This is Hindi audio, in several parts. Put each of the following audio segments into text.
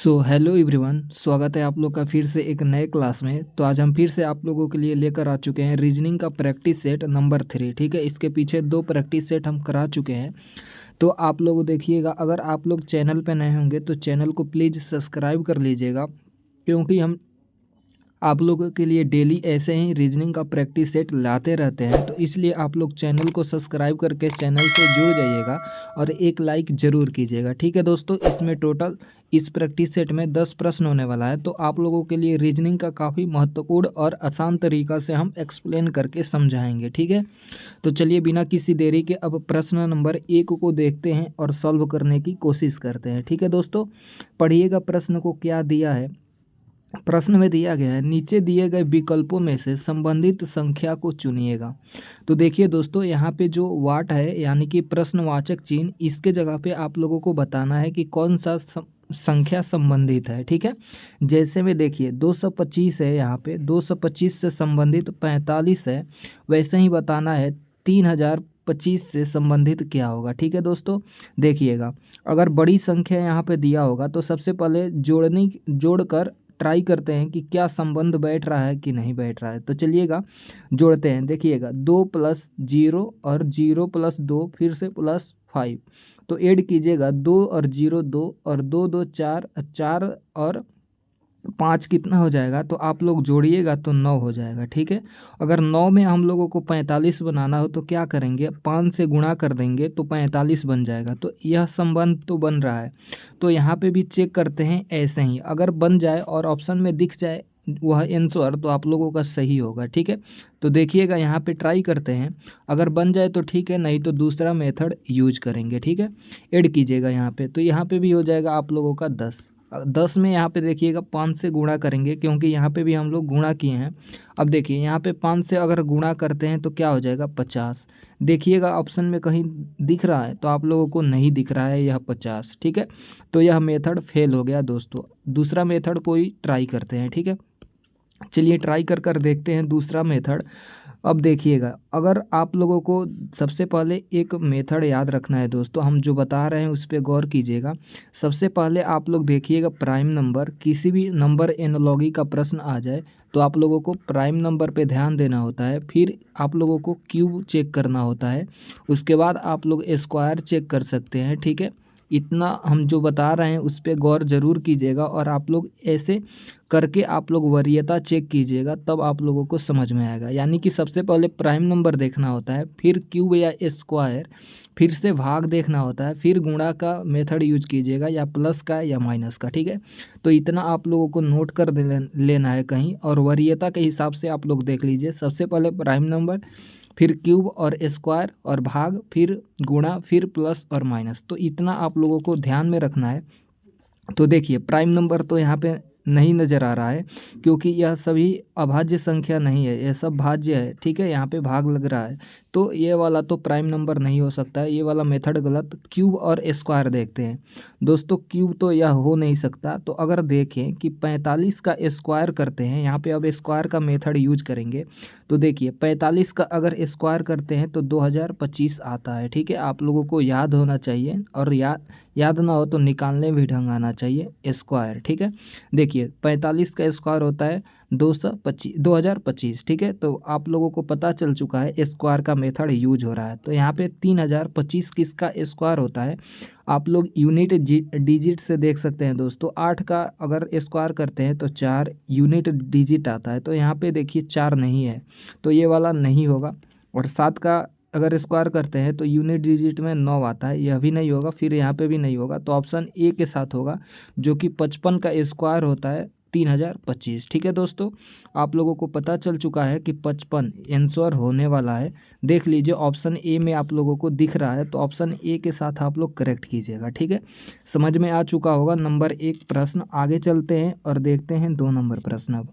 हेलो एवरीवन, स्वागत है आप लोग का फिर से एक नए क्लास में। तो आज हम फिर से आप लोगों के लिए लेकर आ चुके हैं रीजनिंग का प्रैक्टिस सेट नंबर 3। ठीक है, इसके पीछे 2 प्रैक्टिस सेट हम करा चुके हैं। तो आप लोग देखिएगा, अगर आप लोग चैनल पे नए होंगे तो चैनल को प्लीज़ सब्सक्राइब कर लीजिएगा, क्योंकि हम आप लोगों के लिए डेली ऐसे ही रीजनिंग का प्रैक्टिस सेट लाते रहते हैं। तो इसलिए आप लोग चैनल को सब्सक्राइब करके चैनल से जुड़ जाइएगा और एक लाइक ज़रूर कीजिएगा। ठीक है दोस्तों, इसमें टोटल इस प्रैक्टिस सेट में 10 प्रश्न होने वाला है। तो आप लोगों के लिए रीजनिंग का काफ़ी महत्वपूर्ण और आसान तरीका से हम एक्सप्लेन करके समझाएंगे। ठीक है, तो चलिए बिना किसी देरी के अब प्रश्न नंबर 1 को देखते हैं और सॉल्व करने की कोशिश करते हैं। ठीक है दोस्तों, पढ़िएगा प्रश्न को क्या दिया है। प्रश्न में दिया गया है, नीचे दिए गए विकल्पों में से संबंधित संख्या को चुनिएगा। तो देखिए दोस्तों, यहाँ पे जो वाट है यानी कि प्रश्नवाचक चिन्ह, इसके जगह पे आप लोगों को बताना है कि कौन सा संख्या संबंधित है। ठीक है, जैसे में देखिए 225 है, यहाँ पे 225 से संबंधित 45 है। वैसे ही बताना है 3025 से संबंधित क्या होगा। ठीक है दोस्तों, देखिएगा, अगर बड़ी संख्या यहाँ पे दिया होगा तो सबसे पहले जोड़कर ट्राई करते हैं कि क्या संबंध बैठ रहा है कि नहीं बैठ रहा है। तो चलिएगा जोड़ते हैं। देखिएगा 2 + 0 और 0 + 2 फिर से +5। तो ऐड कीजिएगा 2 और 0 2 और 2 2 4 4 और 5 कितना हो जाएगा। तो आप लोग जोड़िएगा तो 9 हो जाएगा। ठीक है, अगर 9 में हम लोगों को 45 बनाना हो तो क्या करेंगे, 5 से गुणा कर देंगे तो 45 बन जाएगा। तो यह संबंध तो बन रहा है। तो यहाँ पे भी चेक करते हैं ऐसे ही, अगर बन जाए और ऑप्शन में दिख जाए वह आंसर तो आप लोगों का सही होगा। ठीक है, तो देखिएगा यहाँ पे ट्राई करते हैं, अगर बन जाए तो ठीक है, नहीं तो दूसरा मेथड यूज करेंगे। ठीक है, ऐड कीजिएगा यहाँ पे, तो यहाँ पे भी हो जाएगा आप लोगों का 10। 10 में यहाँ पे देखिएगा 5 से गुणा करेंगे, क्योंकि यहाँ पे भी हम लोग गुणा किए हैं। अब देखिए यहाँ पे 5 से अगर गुणा करते हैं तो क्या हो जाएगा 50। देखिएगा ऑप्शन में कहीं दिख रहा है तो आप लोगों को नहीं दिख रहा है यह 50। ठीक है, तो यह मेथड फेल हो गया दोस्तों। दूसरा मेथड कोई ट्राई करते हैं। ठीक है, चलिए ट्राई कर देखते हैं दूसरा मेथड। अब देखिएगा, अगर आप लोगों को सबसे पहले एक मेथड याद रखना है दोस्तों, हम जो बता रहे हैं उस पर गौर कीजिएगा। सबसे पहले आप लोग देखिएगा प्राइम नंबर, किसी भी नंबर एनालॉगी का प्रश्न आ जाए तो आप लोगों को प्राइम नंबर पे ध्यान देना होता है। फिर आप लोगों को क्यूब चेक करना होता है, उसके बाद आप लोग स्क्वायर चेक कर सकते हैं। ठीक है, इतना हम जो बता रहे हैं उस पर गौर ज़रूर कीजिएगा और आप लोग ऐसे करके आप लोग वरीयता चेक कीजिएगा, तब आप लोगों को समझ में आएगा। यानी कि सबसे पहले प्राइम नंबर देखना होता है, फिर क्यूब या स्क्वायर, फिर से भाग देखना होता है, फिर गुणा का मेथड यूज कीजिएगा, या प्लस का या माइनस का। ठीक है, तो इतना आप लोगों को नोट कर लेना है कहीं, और वरीयता के हिसाब से आप लोग देख लीजिए। सबसे पहले प्राइम नंबर, फिर क्यूब और स्क्वायर और भाग, फिर गुणा, फिर प्लस और माइनस। तो इतना आप लोगों को ध्यान में रखना है। तो देखिए प्राइम नंबर तो यहाँ पे नहीं नज़र आ रहा है, क्योंकि यह सभी अभाज्य संख्या नहीं है, यह सब भाज्य है। ठीक है, यहाँ पे भाग लग रहा है, तो ये वाला तो प्राइम नंबर नहीं हो सकता है, ये वाला मेथड गलत। क्यूब और स्क्वायर देखते हैं दोस्तों, क्यूब तो यह हो नहीं सकता। तो अगर देखें कि 45 का स्क्वायर करते हैं, यहाँ पे अब स्क्वायर का मेथड यूज करेंगे। तो देखिए 45 का अगर स्क्वायर करते हैं तो 2025 आता है। ठीक है, आप लोगों को याद होना चाहिए, और याद ना हो तो निकालने भी ढंग आना चाहिए स्क्वायर। ठीक है, देखिए 45 का स्क्वायर होता है 2025। ठीक है, तो आप लोगों को पता चल चुका है स्क्वायर का मेथड यूज हो रहा है। तो यहाँ पे 3025 किसका स्क्वायर होता है, आप लोग यूनिट डिजिट से देख सकते हैं दोस्तों। 8 का अगर स्क्वायर करते हैं तो 4 यूनिट डिजिट आता है, तो यहाँ पे देखिए 4 नहीं है, तो ये वाला नहीं होगा। और 7 का अगर स्क्वायर करते हैं तो यूनिट डिजिट में 9 आता है, यह भी नहीं होगा, फिर यहाँ पे भी नहीं होगा। तो ऑप्शन ए के साथ होगा, जो कि 55 का स्क्वायर होता है 3025। ठीक है दोस्तों, आप लोगों को पता चल चुका है कि 55 आंसर होने वाला है। देख लीजिए ऑप्शन ए में आप लोगों को दिख रहा है, तो ऑप्शन ए के साथ आप लोग करेक्ट कीजिएगा। ठीक है, समझ में आ चुका होगा नंबर 1 प्रश्न। आगे चलते हैं और देखते हैं 2 नंबर प्रश्न। अब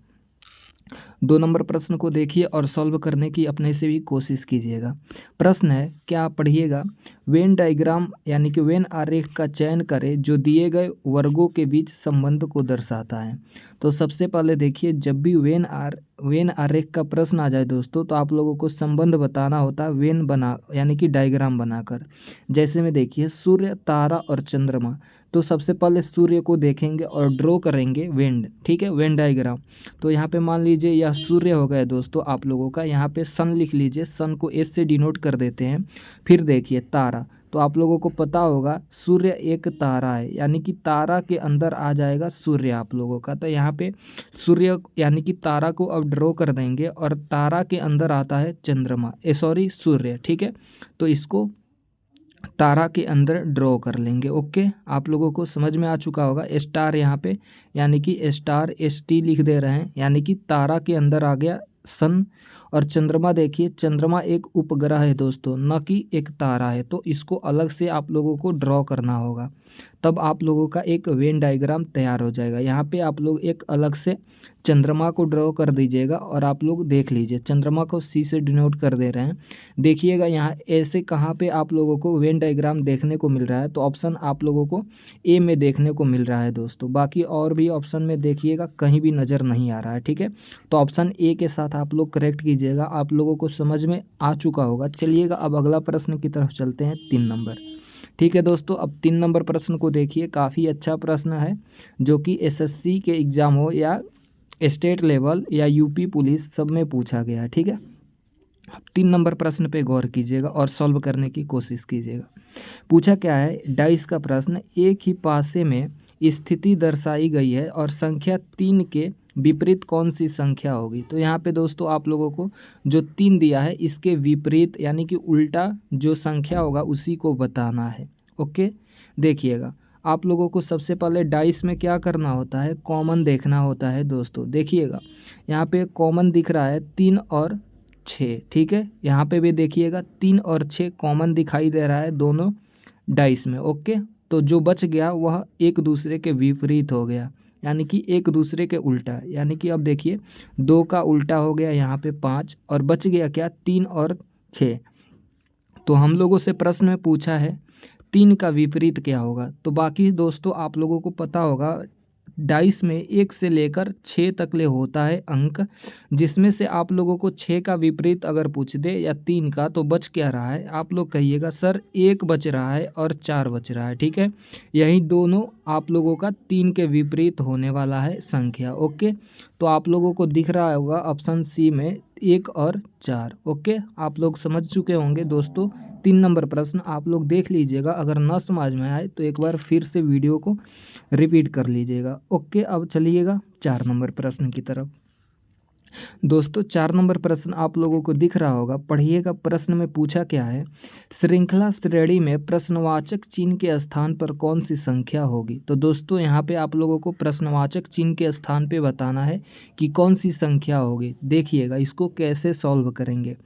2 नंबर प्रश्न को देखिए और सॉल्व करने की अपने से भी कोशिश कीजिएगा। प्रश्न है, क्या आप पढ़िएगा, वेन डायग्राम यानी कि वेन आरेख का चयन करें जो दिए गए वर्गों के बीच संबंध को दर्शाता है। तो सबसे पहले देखिए, जब भी वेन आरेख का प्रश्न आ जाए दोस्तों, तो आप लोगों को संबंध बताना होता है वेन बना यानी कि डायग्राम बनाकर। जैसे में देखिए, सूर्य, तारा और चंद्रमा। तो सबसे पहले सूर्य को देखेंगे और ड्रॉ करेंगे वेन, ठीक है, वेन डायग्राम। तो यहाँ पे मान लीजिए यह सूर्य हो गया दोस्तों आप लोगों का, यहाँ पे सन लिख लीजिए, सन को एस से डिनोट कर देते हैं। फिर देखिए तारा, तो आप लोगों को पता होगा सूर्य एक तारा है, यानी कि तारा के अंदर आ जाएगा सूर्य आप लोगों का। तो यहाँ पे सूर्य यानी कि तारा को अब ड्रॉ कर देंगे और तारा के अंदर आता है चंद्रमा, सूर्य, ठीक है। तो इसको तारा के अंदर ड्रॉ कर लेंगे। ओके, आप लोगों को समझ में आ चुका होगा। स्टार यहाँ पे यानी कि स्टार ST लिख दे रहे हैं, यानी कि तारा के अंदर आ गया सन। और चंद्रमा देखिए, चंद्रमा एक उपग्रह है दोस्तों, न कि एक तारा है। तो इसको अलग से आप लोगों को ड्रॉ करना होगा, तब आप लोगों का एक वेन डायग्राम तैयार हो जाएगा। यहाँ पे आप लोग एक अलग से चंद्रमा को ड्रॉ कर दीजिएगा और आप लोग देख लीजिए, चंद्रमा को C से डिनोट कर दे रहे हैं। देखिएगा यहाँ ऐसे कहाँ पे आप लोगों को वेन डायग्राम देखने को मिल रहा है, तो ऑप्शन आप लोगों को A में देखने को मिल रहा है दोस्तों। बाकी और भी ऑप्शन में देखिएगा कहीं भी नज़र नहीं आ रहा है, ठीक है। तो ऑप्शन A के साथ आप लोग करेक्ट कीजिएगा। आप लोगों को समझ में आ चुका होगा। चलिएगा अब अगला प्रश्न की तरफ चलते हैं, 3 नंबर, ठीक है दोस्तों। अब 3 नंबर प्रश्न को देखिए, काफ़ी अच्छा प्रश्न है जो कि SSC के एग्ज़ाम हो या स्टेट लेवल या UP पुलिस सब में पूछा गया है, ठीक है। अब 3 नंबर प्रश्न पे गौर कीजिएगा और सॉल्व करने की कोशिश कीजिएगा। पूछा क्या है, डाइस का प्रश्न, एक ही पासे में स्थिति दर्शाई गई है और संख्या 3 के विपरीत कौन सी संख्या होगी। तो यहाँ पे दोस्तों आप लोगों को जो 3 दिया है इसके विपरीत यानी कि उल्टा जो संख्या होगा उसी को बताना है। ओके, देखिएगा आप लोगों को सबसे पहले डाइस में क्या करना होता है, कॉमन देखना होता है दोस्तों। देखिएगा यहाँ पे कॉमन दिख रहा है 3 और 6, ठीक है। यहाँ पे भी देखिएगा 3 और 6 कॉमन दिखाई दे रहा है दोनों डाइस में। ओके, तो जो बच गया वह एक दूसरे के विपरीत हो गया, यानी कि एक दूसरे के उल्टा। यानी कि अब देखिए 2 का उल्टा हो गया यहाँ पे 5, और बच गया क्या, 3 और 6। तो हम लोगों से प्रश्न में पूछा है 3 का विपरीत क्या होगा। तो बाकी दोस्तों आप लोगों को पता होगा डाइस में 1 से लेकर 6 तक ले होता है अंक, जिसमें से आप लोगों को 6 का विपरीत अगर पूछ दे या 3 का, तो बच क्या रहा है, आप लोग कहिएगा सर 1 बच रहा है और 4 बच रहा है, ठीक है। यही दोनों आप लोगों का 3 के विपरीत होने वाला है संख्या। ओके, तो आप लोगों को दिख रहा होगा ऑप्शन C में 1 और 4। ओके, आप लोग समझ चुके होंगे दोस्तों। 3 नंबर प्रश्न आप लोग देख लीजिएगा, अगर न समझ में आए तो एक बार फिर से वीडियो को रिपीट कर लीजिएगा। ओके, अब चलिएगा 4 नंबर प्रश्न की तरफ। दोस्तों 4 नंबर प्रश्न आप लोगों को दिख रहा होगा, पढ़िएगा। प्रश्न में पूछा क्या है, श्रृंखला श्रेणी में प्रश्नवाचक चिन्ह के स्थान पर कौन सी संख्या होगी। तो दोस्तों यहाँ पे आप लोगों को प्रश्नवाचक चिन्ह के स्थान पे बताना है कि कौन सी संख्या होगी। देखिएगा इसको कैसे सॉल्व करेंगे।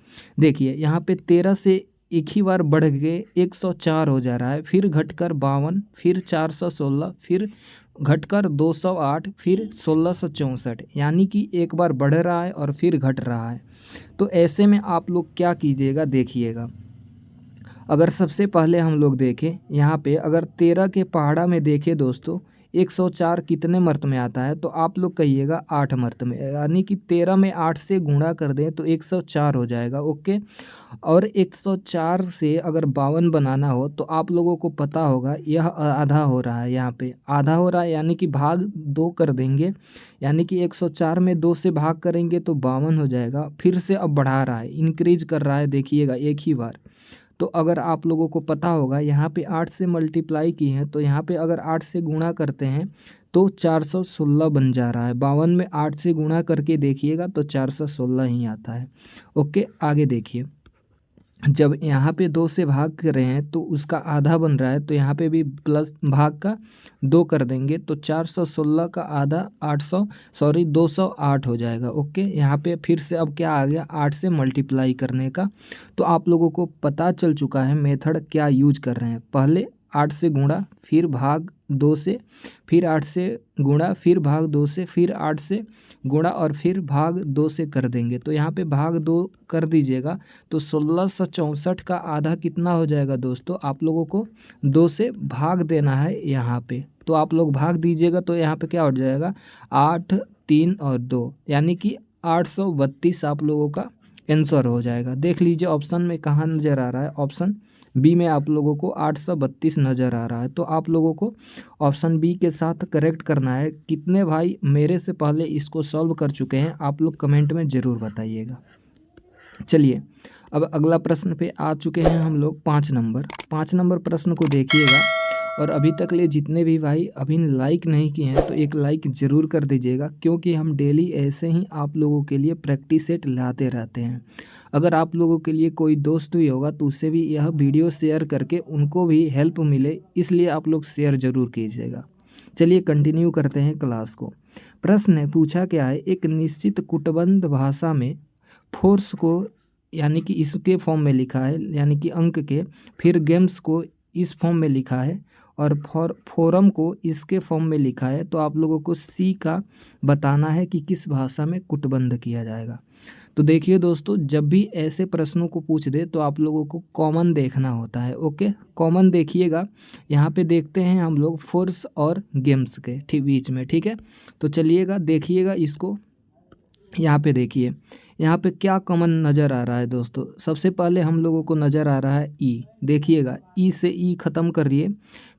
देखिए यहाँ पे 13 से एक ही बार बढ़ के 104 हो जा रहा है, फिर घटकर 52, फिर 416, फिर घटकर 208, फिर 1664, यानी कि एक बार बढ़ रहा है और फिर घट रहा है। तो ऐसे में आप लोग क्या कीजिएगा, देखिएगा अगर सबसे पहले हम लोग देखें यहाँ पे, अगर 13 के पहाड़ा में देखें दोस्तों 104 कितने मर्त में आता है, तो आप लोग कहिएगा 8 मर्त में, यानी कि 13 में 8 से गुणा कर दें तो 104 हो जाएगा। ओके, और 104 से अगर 52 बनाना हो तो आप लोगों को पता होगा यह आधा हो रहा है, यहाँ पे आधा हो रहा है, यानी कि भाग 2 कर देंगे, यानी कि 104 में 2 से भाग करेंगे तो 52 हो जाएगा। फिर से अब बढ़ा रहा है, इंक्रीज कर रहा है, देखिएगा एक ही बार। तो अगर आप लोगों को पता होगा यहाँ पे 8 से मल्टीप्लाई की हैं, तो यहाँ पे अगर 8 से गुणा करते हैं तो 416 बन जा रहा है। 52 में 8 से गुणा करके देखिएगा तो 416 ही आता है। ओके, आगे देखिए, जब यहाँ पे 2 से भाग कर रहे हैं तो उसका आधा बन रहा है, तो यहाँ पे भी प्लस भाग का 2 कर देंगे तो 416 का आधा 208 हो जाएगा। ओके, यहाँ पे फिर से अब क्या आ गया, 8 से मल्टीप्लाई करने का। तो आप लोगों को पता चल चुका है मेथड क्या यूज कर रहे हैं, पहले 8 से गुणा, फिर भाग 2 से, फिर 8 से गुणा, फिर भाग 2 से, फिर 8 से गुणा और फिर भाग 2 से कर देंगे। तो यहाँ पे भाग 2 कर दीजिएगा तो 1664 का आधा कितना हो जाएगा दोस्तों, आप लोगों को 2 से भाग देना है यहाँ पे। तो आप लोग भाग दीजिएगा तो यहाँ पे क्या हो जाएगा 8, 3 और 2 यानी कि 832 आप लोगों का आंसर हो जाएगा। देख लीजिए ऑप्शन में कहाँ नज़र आ रहा है, ऑप्शन बी में आप लोगों को 832 नज़र आ रहा है। तो आप लोगों को ऑप्शन बी के साथ करेक्ट करना है। कितने भाई मेरे से पहले इसको सॉल्व कर चुके हैं आप लोग कमेंट में ज़रूर बताइएगा। चलिए अब अगला प्रश्न पे आ चुके हैं हम लोग 5 नंबर प्रश्न को देखिएगा। और अभी तक ले जितने भी भाई अभी लाइक नहीं किए हैं तो एक लाइक ज़रूर कर दीजिएगा, क्योंकि हम डेली ऐसे ही आप लोगों के लिए प्रैक्टिस सेट लाते रहते हैं। अगर आप लोगों के लिए कोई दोस्त भी होगा तो उससे भी यह वीडियो शेयर करके उनको भी हेल्प मिले, इसलिए आप लोग शेयर ज़रूर कीजिएगा। चलिए कंटिन्यू करते हैं क्लास को। प्रश्न पूछा क्या है, एक निश्चित कूटबंध भाषा में फोर्स को यानी कि इसके फॉर्म में लिखा है यानी कि अंक के, फिर गेम्स को इस फॉर्म में लिखा है और फोरम को इसके फॉर्म में लिखा है। तो आप लोगों को सी का बताना है कि किस भाषा में कूटबंध किया जाएगा। तो देखिए दोस्तों, जब भी ऐसे प्रश्नों को पूछ दे तो आप लोगों को कॉमन देखना होता है। ओके, कॉमन देखिएगा। यहाँ पे देखते हैं हम लोग फोर्स और गेम्स के ठीक बीच में, ठीक है। तो चलिएगा देखिएगा इसको, यहाँ पे देखिए यहाँ पे क्या कॉमन नज़र आ रहा है दोस्तों। सबसे पहले हम लोगों को नज़र आ रहा है ई, देखिएगा ई से ई ख़त्म करिए।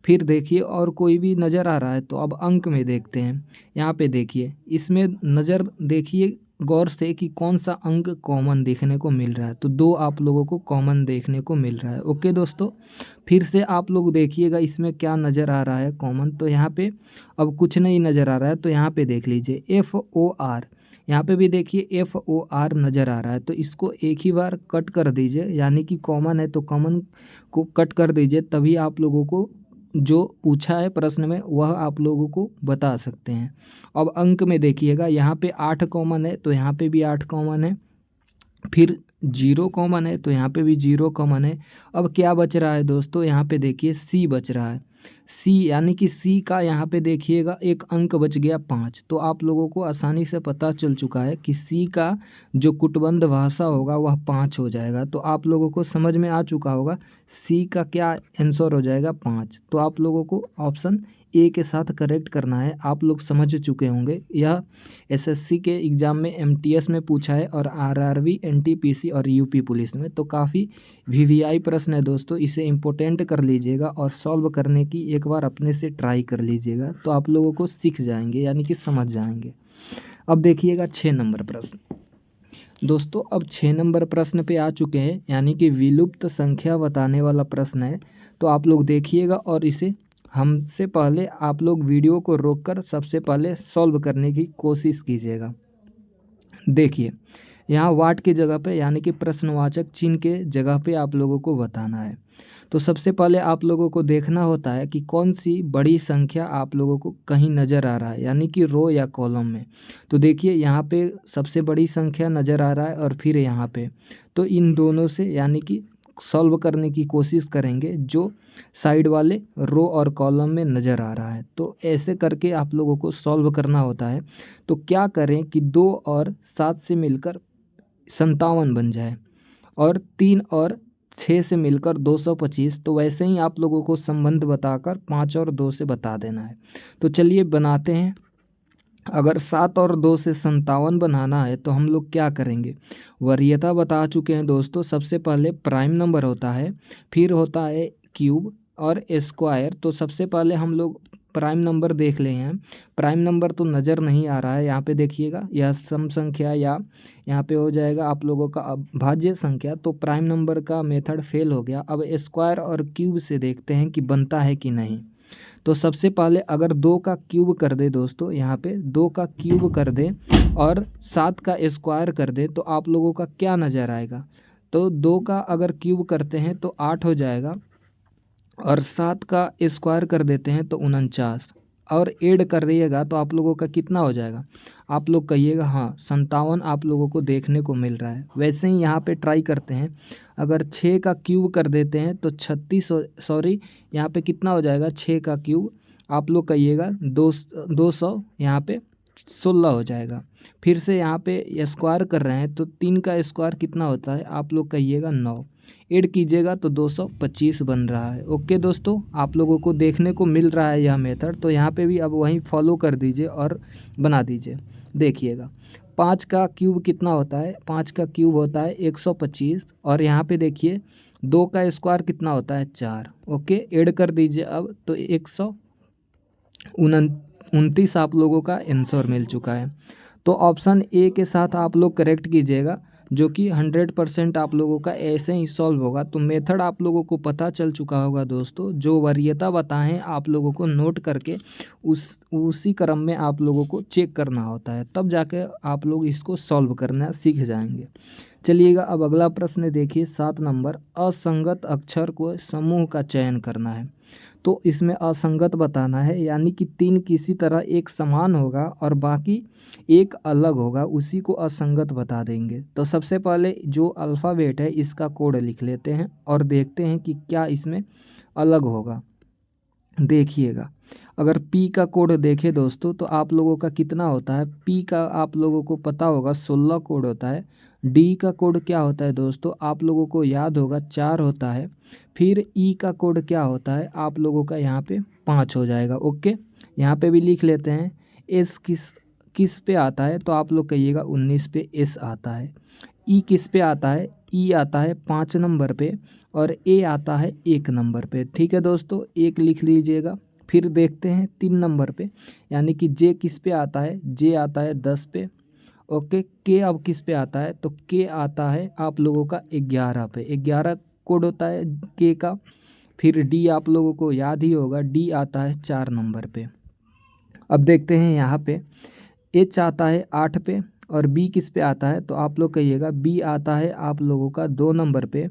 फिर देखिए और कोई भी नज़र आ रहा है तो अब अंक में देखते हैं। यहाँ पे देखिए इसमें नज़र देखिए गौर से कि कौन सा अंक कॉमन देखने को मिल रहा है। तो 2 आप लोगों को कॉमन देखने को मिल रहा है। ओके दोस्तों, फिर से आप लोग देखिएगा इसमें क्या नज़र आ रहा है कॉमन। तो यहाँ पे अब कुछ नहीं नज़र आ रहा है। तो यहाँ पे देख लीजिए FOR, यहाँ पे भी देखिए FOR नज़र आ रहा है। तो इसको एक ही बार कट कर दीजिए, यानी कि कॉमन है तो कॉमन को कट कर दीजिए, तभी आप लोगों को जो पूछा है प्रश्न में वह आप लोगों को बता सकते हैं। अब अंक में देखिएगा यहाँ पे 8 कॉमन है तो यहाँ पे भी 8 कॉमन है, फिर 0 कॉमन है तो यहाँ पे भी 0 कॉमन है। अब क्या बच रहा है दोस्तों, यहाँ पे देखिए सी बच रहा है। सी यानी कि सी का यहाँ पे देखिएगा एक अंक बच गया 5। तो आप लोगों को आसानी से पता चल चुका है कि सी का जो कूटबंध भाषा होगा वह 5 हो जाएगा। तो आप लोगों को समझ में आ चुका होगा सी का क्या आंसर हो जाएगा 5। तो आप लोगों को ऑप्शन ए के साथ करेक्ट करना है। आप लोग समझ चुके होंगे, यह एसएससी के एग्ज़ाम में एमटीएस में पूछा है और आरआरबी, एनटीपीसी और यूपी पुलिस में। तो काफ़ी वीवीआई प्रश्न है दोस्तों, इसे इम्पोर्टेंट कर लीजिएगा और सॉल्व करने की एक बार अपने से ट्राई कर लीजिएगा, तो आप लोगों को सीख जाएंगे यानी कि समझ जाएंगे। अब देखिएगा 6 नंबर प्रश्न दोस्तों। अब 6 नंबर प्रश्न पे आ चुके हैं, यानी कि विलुप्त संख्या बताने वाला प्रश्न है। तो आप लोग देखिएगा और इसे हमसे पहले आप लोग वीडियो को रोककर सबसे पहले सॉल्व करने की कोशिश कीजिएगा। देखिए यहाँ वाट की जगह पे यानी कि प्रश्नवाचक चिन्ह के जगह पे आप लोगों को बताना है। तो सबसे पहले आप लोगों को देखना होता है कि कौन सी बड़ी संख्या आप लोगों को कहीं नज़र आ रहा है, यानी कि रो या कॉलम में। तो देखिए यहाँ पे सबसे बड़ी संख्या नज़र आ रहा है और फिर यहाँ पे, तो इन दोनों से यानी कि सॉल्व करने की कोशिश करेंगे जो साइड वाले रो और कॉलम में नज़र आ रहा है। तो ऐसे करके आप लोगों को सॉल्व करना होता है। तो क्या करें कि 2 और 7 से मिलकर 57 बन जाए और 3 और 6 से मिलकर 225। तो वैसे ही आप लोगों को संबंध बताकर 5 और 2 से बता देना है। तो चलिए बनाते हैं। अगर 7 और 2 से 57 बनाना है तो हम लोग क्या करेंगे, वरीयता बता चुके हैं दोस्तों। सबसे पहले प्राइम नंबर होता है, फिर होता है क्यूब और स्क्वायर। तो सबसे पहले हम लोग प्राइम नंबर देख ले हैं। प्राइम नंबर तो नज़र नहीं आ रहा है, यहाँ पे देखिएगा यह सम संख्या या यहाँ पे हो जाएगा आप लोगों का अभाज्य संख्या। तो प्राइम नंबर का मेथड फेल हो गया। अब स्क्वायर और क्यूब से देखते हैं कि बनता है कि नहीं। तो सबसे पहले अगर 2 का क्यूब कर दे दोस्तों, यहाँ पे 2 का क्यूब कर दे और 7 का स्क्वायर कर दे तो आप लोगों का क्या नज़र आएगा। तो 2 का अगर क्यूब करते हैं तो 8 हो जाएगा और 7 का स्क्वायर कर देते हैं तो 49 और ऐड कर दिएगा तो आप लोगों का कितना हो जाएगा। आप लोग कहिएगा हाँ 57 आप लोगों को देखने को मिल रहा है। वैसे ही यहाँ पे ट्राई करते हैं। अगर 6 का क्यूब कर देते हैं तो 36, सॉरी यहाँ पे कितना हो जाएगा 6 का क्यूब आप लोग कहिएगा 200 यहाँ पे 16 हो जाएगा। फिर से यहाँ पे स्क्वायर कर रहे हैं तो 3 का स्क्वायर कितना होता है, आप लोग कहिएगा 9, ऐड कीजिएगा तो 225 बन रहा है। ओके दोस्तों, आप लोगों को देखने को मिल रहा है यह मेथड, तो यहाँ पे भी अब वहीं फॉलो कर दीजिए और बना दीजिए। देखिएगा 5 का क्यूब कितना होता है, 5 का क्यूब होता है 125, और यहाँ पे देखिए 2 का स्क्वायर कितना होता है 4। ओके, ऐड कर दीजिए अब तो 129 आप लोगों का आंसर मिल चुका है। तो ऑप्शन ए के साथ आप लोग करेक्ट कीजिएगा, जो कि 100% आप लोगों का ऐसे ही सॉल्व होगा। तो मेथड आप लोगों को पता चल चुका होगा दोस्तों। जो वरीयता बताएं आप लोगों को नोट करके उसी क्रम में आप लोगों को चेक करना होता है, तब जाके आप लोग इसको सॉल्व करना सीख जाएंगे। चलिएगा अब अगला प्रश्न देखिए 7 नंबर, असंगत अक्षर को समूह का चयन करना है। तो इसमें असंगत बताना है, यानी कि 3 किसी तरह एक समान होगा और बाकी एक अलग होगा, उसी को असंगत बता देंगे। तो सबसे पहले जो अल्फ़ाबेट है इसका कोड लिख लेते हैं और देखते हैं कि क्या इसमें अलग होगा। देखिएगा अगर पी का कोड देखें दोस्तों तो आप लोगों का कितना होता है, पी का आप लोगों को पता होगा 16 कोड होता है। डी का कोड क्या होता है दोस्तों, आप लोगों को याद होगा 4 होता है। फिर ई का कोड क्या होता है, आप लोगों का यहाँ पे 5 हो जाएगा। ओके, यहाँ पे भी लिख लेते हैं। एस किस पे आता है, तो आप लोग कहिएगा 19 पे एस आता है। ई किस पे आता है, ई आता है 5 नंबर पे, और ए आता है 1 नंबर पे। ठीक है दोस्तों, 1 लिख लीजिएगा। फिर देखते हैं 3 नंबर पे, यानी कि जे किस पे आता है, जे आता है 10 पे। ओके, के अब किस पे आता है, तो के आता है आप लोगों का 11 पे। 11 कोड होता है के का। फिर डी आप लोगों को याद ही होगा, डी आता है 4 नंबर पे। अब देखते हैं यहाँ पे एच आता है 8 पे, और बी किस पे आता है, तो आप लोग कहिएगा बी आता है आप लोगों का 2 नंबर पे,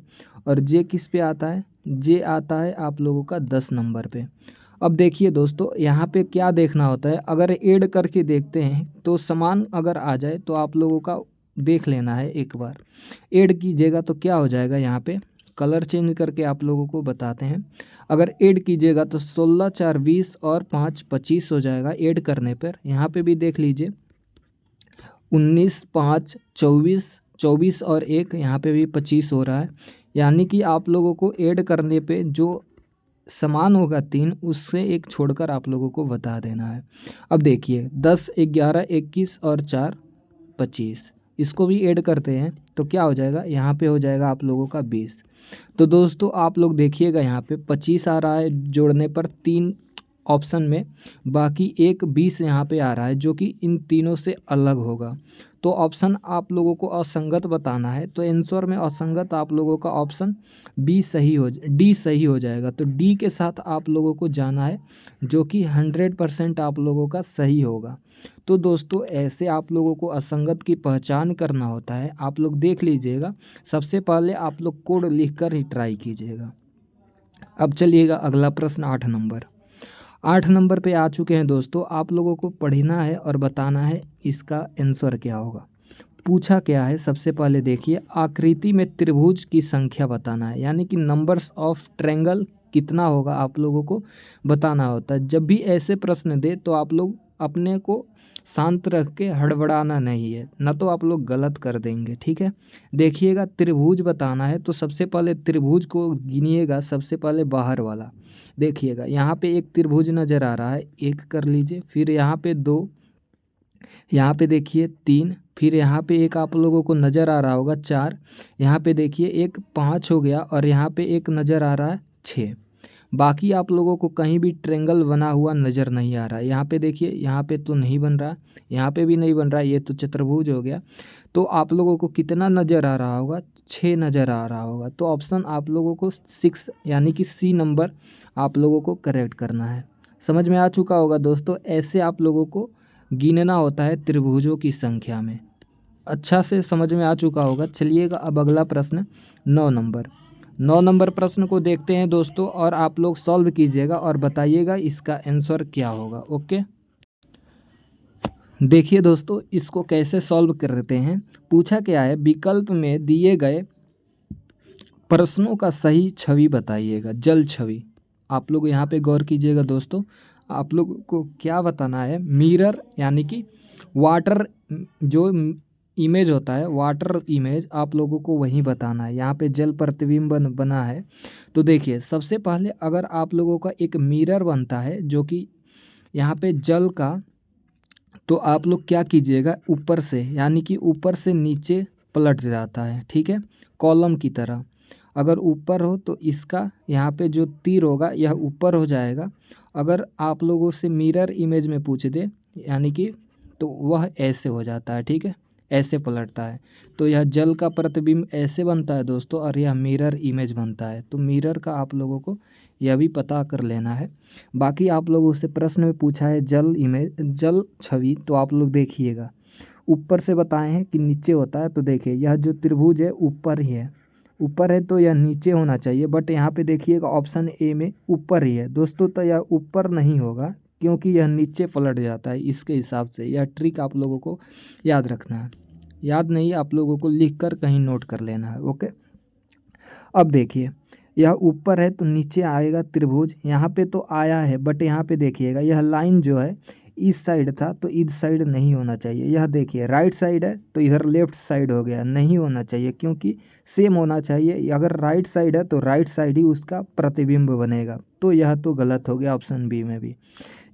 और जे किस पे आता है, जे आता है आप लोगों का 10 नंबर पे। अब देखिए दोस्तों यहाँ पे क्या देखना होता है, अगर ऐड करके देखते हैं तो समान अगर आ जाए तो आप लोगों का देख लेना है एक बार। ऐड कीजिएगा तो क्या हो जाएगा, यहाँ पे कलर चेंज करके आप लोगों को बताते हैं। अगर ऐड कीजिएगा तो 16 4 20 और 5 25 हो जाएगा ऐड करने पर। यहाँ पे भी देख लीजिए 19 5 24, 24 और 1, यहाँ पे भी 25 हो रहा है। यानी कि आप लोगों को ऐड करने पे जो समान होगा 3, उससे एक छोड़कर आप लोगों को बता देना है। अब देखिए 10 11 21 और 4 25, इसको भी ऐड करते हैं तो क्या हो जाएगा, यहाँ पे हो जाएगा आप लोगों का 20। तो दोस्तों आप लोग देखिएगा यहाँ पे 25 आ रहा है जोड़ने पर 3 ऑप्शन में, बाकी एक 20 यहाँ पे आ रहा है जो कि इन तीनों से अलग होगा। तो ऑप्शन आप लोगों को असंगत बताना है, तो आंसर में असंगत आप लोगों का ऑप्शन डी सही हो जाएगा। तो डी के साथ आप लोगों को जाना है, जो कि 100% आप लोगों का सही होगा। तो दोस्तों ऐसे आप लोगों को असंगत की पहचान करना होता है। आप लोग देख लीजिएगा, सबसे पहले आप लोग कोड लिखकर ही ट्राई कीजिएगा। अब चलिएगा अगला प्रश्न 8 नंबर। 8 नंबर पे आ चुके हैं दोस्तों। आप लोगों को पढ़ना है और बताना है इसका आंसर क्या होगा। पूछा क्या है, सबसे पहले देखिए आकृति में त्रिभुज की संख्या बताना है, यानी कि नंबर्स ऑफ ट्रायंगल कितना होगा आप लोगों को बताना होता है। जब भी ऐसे प्रश्न दे तो आप लोग अपने को शांत रख के हड़बड़ाना नहीं है, ना तो आप लोग गलत कर देंगे। ठीक है, देखिएगा त्रिभुज बताना है तो सबसे पहले त्रिभुज को गिनिएगा, सबसे पहले बाहर वाला। देखिएगा यहाँ पे एक त्रिभुज नज़र आ रहा है, 1 कर लीजिए। फिर यहाँ पे 2, यहाँ पे देखिए 3, फिर यहाँ पे एक आप लोगों को नज़र आ रहा होगा 4, यहाँ पे देखिए एक 5 हो गया, और यहाँ पे एक नज़र आ रहा है 6। बाकी आप लोगों को कहीं भी ट्रायंगल बना हुआ नज़र नहीं आ रहा है। यहाँ पे देखिए, यहाँ पे तो नहीं बन रहा, यहाँ पे भी नहीं बन रहा, ये तो चतुर्भुज हो गया। तो आप लोगों को कितना नज़र आ रहा होगा, 6 नज़र आ रहा होगा। तो ऑप्शन आप लोगों को 6 यानी कि सी नंबर आप लोगों को करेक्ट करना है। समझ में आ चुका होगा दोस्तों, ऐसे आप लोगों को गिनना होता है त्रिभुजों की संख्या में। अच्छा से समझ में आ चुका होगा। चलिएगा अब अगला प्रश्न 9 नंबर। 9 नंबर प्रश्न को देखते हैं दोस्तों, और आप लोग सॉल्व कीजिएगा और बताइएगा इसका आंसर क्या होगा। ओके, देखिए दोस्तों इसको कैसे सॉल्व करते हैं। पूछा क्या है, विकल्प में दिए गए प्रश्नों का सही छवि बताइएगा। जल छवि, आप लोग यहाँ पे गौर कीजिएगा दोस्तों। आप लोगों को क्या बताना है, मिरर यानी कि वाटर जो इमेज होता है, वाटर इमेज आप लोगों को वही बताना है। यहाँ पे जल प्रतिबिंब बना है। तो देखिए सबसे पहले अगर आप लोगों का एक मिरर बनता है जो कि यहाँ पे जल का, तो आप लोग क्या कीजिएगा, ऊपर से यानी कि ऊपर से नीचे पलट जाता है, ठीक है, कॉलम की तरह। अगर ऊपर हो तो इसका यहाँ पे जो तीर होगा यह ऊपर हो जाएगा। अगर आप लोगों से मिरर इमेज में पूछ दे यानी कि, तो वह ऐसे हो जाता है, ठीक है, ऐसे पलटता है। तो यह जल का प्रतिबिंब ऐसे बनता है दोस्तों, और यह मिरर इमेज बनता है। तो मिरर का आप लोगों को यह भी पता कर लेना है। बाकी आप लोगों से प्रश्न में पूछा है जल इमेज, जल छवि, तो आप लोग देखिएगा ऊपर से बताए हैं कि नीचे होता है। तो देखिए यह जो त्रिभुज है ऊपर ही है, ऊपर है तो यह नीचे होना चाहिए, बट यहाँ पे देखिएगा ऑप्शन ए में ऊपर ही है दोस्तों। तो यह ऊपर नहीं होगा क्योंकि यह नीचे पलट जाता है। इसके हिसाब से यह ट्रिक आप लोगों को याद रखना है। याद नहीं आप लोगों को लिख कर कहीं नोट कर लेना है। ओके, अब देखिए यह ऊपर है तो नीचे आएगा त्रिभुज, यहाँ पे तो आया है, बट यहाँ पे देखिएगा यह लाइन जो है इस साइड था तो इस साइड नहीं होना चाहिए। यह देखिए राइट साइड है तो इधर लेफ्ट साइड हो गया, नहीं होना चाहिए क्योंकि सेम होना चाहिए। अगर राइट साइड है तो राइट साइड ही उसका प्रतिबिंब बनेगा। तो यह तो गलत हो गया ऑप्शन बी में भी।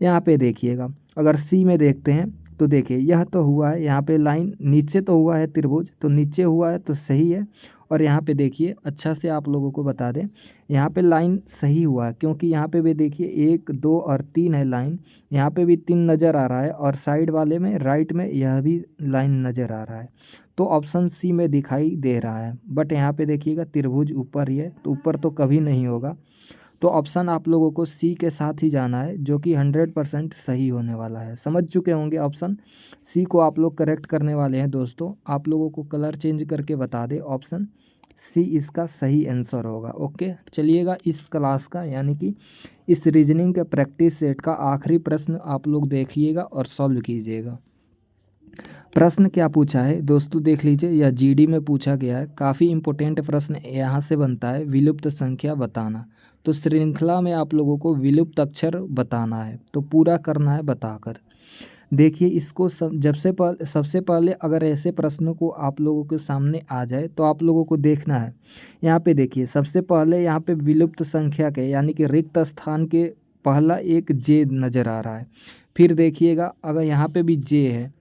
यहाँ पे देखिएगा अगर सी में देखते हैं तो देखिए यह तो हुआ है, यहाँ पे लाइन नीचे तो हुआ है त्रिभुज, तो नीचे हुआ है तो सही है। और यहाँ पे देखिए अच्छा से आप लोगों को बता दें, यहाँ पे लाइन सही हुआ है क्योंकि यहाँ पे भी देखिए 1 2 और 3 है लाइन, यहाँ पे भी 3 नज़र आ रहा है, और साइड वाले में राइट में यह भी लाइन नज़र आ रहा है। तो ऑप्शन सी में दिखाई दे रहा है, बट यहाँ पे देखिएगा त्रिभुज ऊपर ही है तो ऊपर तो कभी नहीं होगा। तो ऑप्शन आप लोगों को सी के साथ ही जाना है जो कि 100% सही होने वाला है। समझ चुके होंगे, ऑप्शन सी को आप लोग करेक्ट करने वाले हैं दोस्तों। आप लोगों को कलर चेंज करके बता दे, ऑप्शन सी इसका सही आंसर होगा। ओके, चलिएगा इस क्लास का यानी कि इस रीजनिंग के प्रैक्टिस सेट का आखिरी प्रश्न आप लोग देखिएगा और सॉल्व कीजिएगा। प्रश्न क्या पूछा है दोस्तों देख लीजिए, यह जीडी में पूछा गया है। काफ़ी इंपॉर्टेंट प्रश्न यहाँ से बनता है, विलुप्त संख्या बताना। तो श्रृंखला में आप लोगों को विलुप्त अक्षर बताना है, तो पूरा करना है बताकर। देखिए इसको सबसे पहले अगर ऐसे प्रश्नों को आप लोगों के सामने आ जाए तो आप लोगों को देखना है। यहाँ पे देखिए सबसे पहले यहाँ पे विलुप्त संख्या के यानी कि रिक्त स्थान के पहला एक जे नज़र आ रहा है। फिर देखिएगा अगर यहाँ पे भी जे है,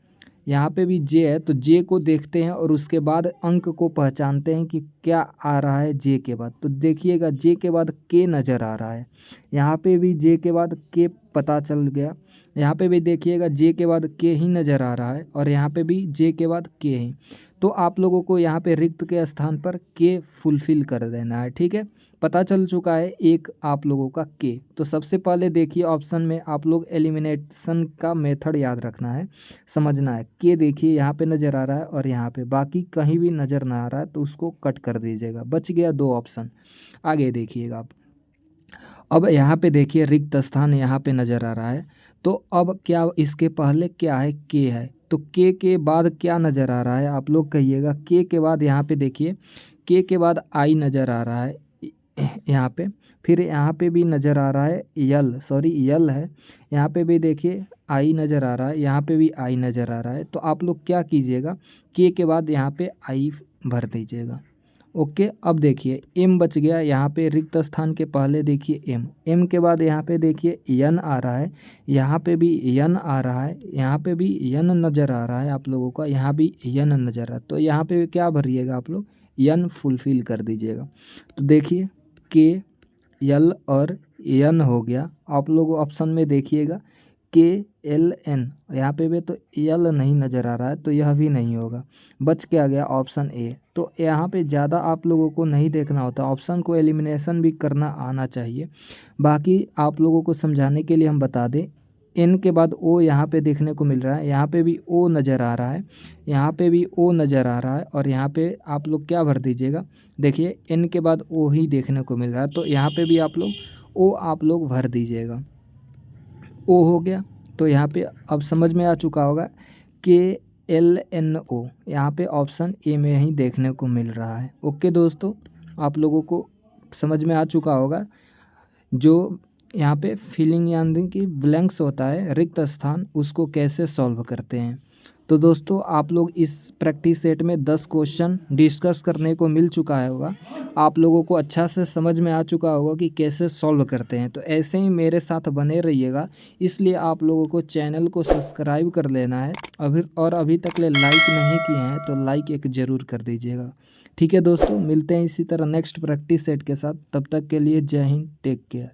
यहाँ पे भी जे है, तो जे को देखते हैं और उसके बाद अंक को पहचानते हैं कि क्या आ रहा है जे के बाद। तो देखिएगा जे के बाद के नज़र आ रहा है, यहाँ पे भी जे के बाद के पता चल गया। यहाँ पे भी देखिएगा जे के बाद के ही नज़र आ रहा है, और यहाँ पे भी जे के बाद के ही। तो आप लोगों को यहाँ पे रिक्त के स्थान पर के फुलफिल कर देना है, ठीक है। पता चल चुका है एक आप लोगों का के। तो सबसे पहले देखिए ऑप्शन में आप लोग एलिमिनेशन का मेथड याद रखना है, समझना है। के देखिए यहाँ पे नज़र आ रहा है और यहाँ पे, बाकी कहीं भी नज़र ना आ रहा है तो उसको कट कर दीजिएगा, बच गया 2 ऑप्शन। आगे देखिएगा आप, अब यहाँ पे देखिए रिक्त स्थान यहाँ पे नज़र आ रहा है। तो अब क्या इसके पहले क्या है, के है, तो के बाद क्या नज़र आ रहा है आप लोग कहिएगा। के बाद यहाँ पे देखिए के बाद आई नज़र आ रहा है यहाँ पे। फिर यहाँ पे भी नज़र आ रहा है यल है, यहाँ पे भी देखिए आई नज़र आ रहा है, यहाँ पे भी आई नज़र आ रहा है। तो आप लोग क्या कीजिएगा, के बाद यहाँ पे आई भर दीजिएगा। ओके, अब देखिए एम बच गया यहाँ पे रिक्त स्थान के पहले, देखिए एम के बाद यहाँ पे देखिए यन आ रहा है, यहाँ पे भी यन आ रहा है, यहाँ पे भी यन नज़र आ रहा है आप लोगों का, यहाँ भी यन नज़र आ रहा है। तो यहाँ पे क्या भरिएगा आप लोग, यन फुलफिल कर दीजिएगा। तो देखिए के यल और यन हो गया। आप लोग ऑप्शन में देखिएगा के एल एन, यहाँ पे भी तो यल नहीं नज़र आ रहा है तो यह भी नहीं होगा, बच के आ गया ऑप्शन ए। तो यहाँ पे ज़्यादा आप लोगों को नहीं देखना होता, ऑप्शन को एलिमिनेशन भी करना आना चाहिए। बाकी आप लोगों को समझाने के लिए हम बता दें, एन के बाद ओ यहाँ पे देखने को मिल रहा है, यहाँ पे भी ओ नज़र आ रहा है, यहाँ पे भी ओ नज़र आ रहा है, और यहाँ पे आप लोग क्या भर दीजिएगा, देखिए एन के बाद ओ ही देखने को मिल रहा है, तो यहाँ पे भी आप लोग ओ आप लोग भर दीजिएगा। ओ हो गया, तो यहाँ पे अब समझ में आ चुका होगा के एल एन ओ, यहाँ पे ऑप्शन ए में ही देखने को मिल रहा है। ओके दोस्तों, आप लोगों को समझ में आ चुका होगा। जो यहाँ पे फिलिंग यानी कि ब्लैंक्स होता है, रिक्त स्थान, उसको कैसे सॉल्व करते हैं। तो दोस्तों आप लोग इस प्रैक्टिस सेट में 10 क्वेश्चन डिस्कस करने को मिल चुका है होगा, आप लोगों को अच्छा से समझ में आ चुका होगा कि कैसे सॉल्व करते हैं। तो ऐसे ही मेरे साथ बने रहिएगा, इसलिए आप लोगों को चैनल को सब्सक्राइब कर लेना है अभी तक ले लाइक नहीं किए हैं तो लाइक एक ज़रूर कर दीजिएगा। ठीक है दोस्तों, मिलते हैं इसी तरह नेक्स्ट प्रैक्टिस सेट के साथ, तब तक के लिए जय हिंद, टेक केयर।